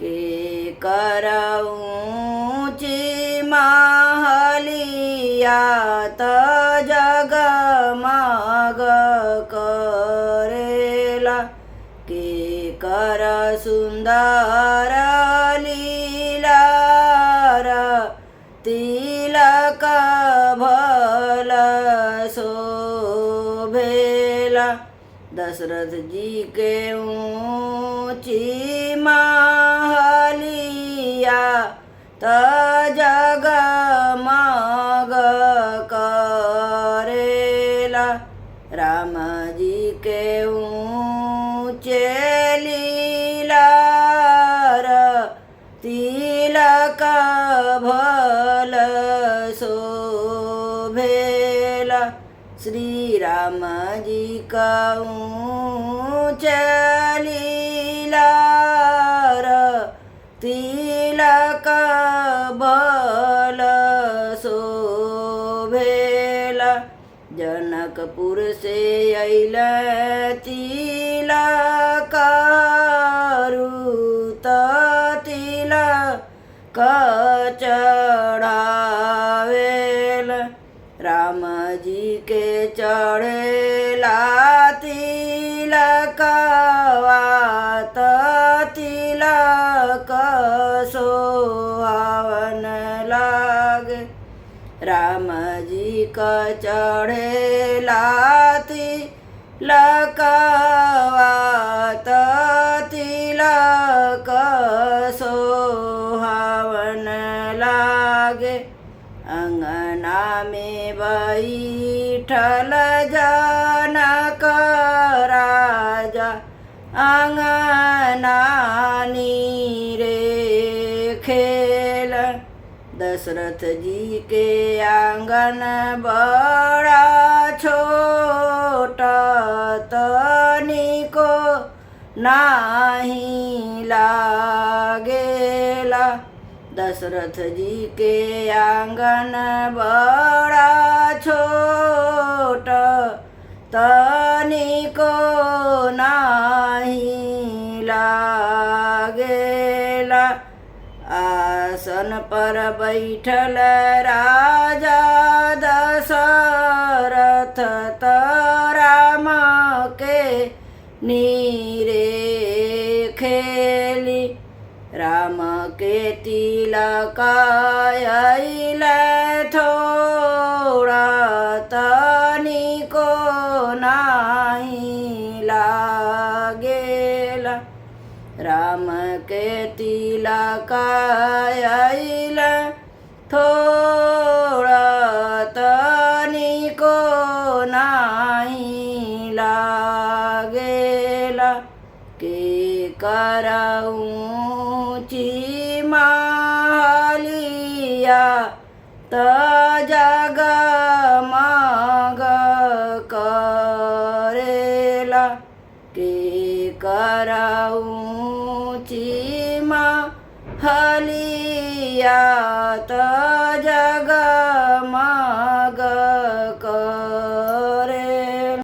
के कर ऊँची महलिया त जगमग करेला। के कर सुंदर लीलार तिलक भल शोभेला। दशरथ जी के ऊँची महलिया त जगमग करेला। राम जी के ऊँचे लीलार तिलक भल शोभेला। श्री राम जी का ऊँचे लीलार तिलक भल शोभेला। जनकपुर से अइल तिलक रुत तिलक चढ़ावेल। राम जी के चढ़ेला तिलकवा त तिलक सोहावन लागे। राम जी का चढ़ेला तिलकवा त तिलक सोहावन लागे। अंगना में बैठल जनक राजा अंगना नीरे खेल। दशरथ जी के आंगन बड़ा छोटा तनिको नाही लागेला। दशरथ जी के आंगन बड़ा छोटा तनिको नाही लागेला। आसन पर बैठल राजा दशरथ त राम के नीरे खेली। राम के तिलक अइल थोड़ा तनिको नाही लागेला। राम के तिलक अइल थोड़ा तनिको नाही लागेला। के कर ऊँची महलिया त जगमग करेला। के कर ऊँची महलिया त जग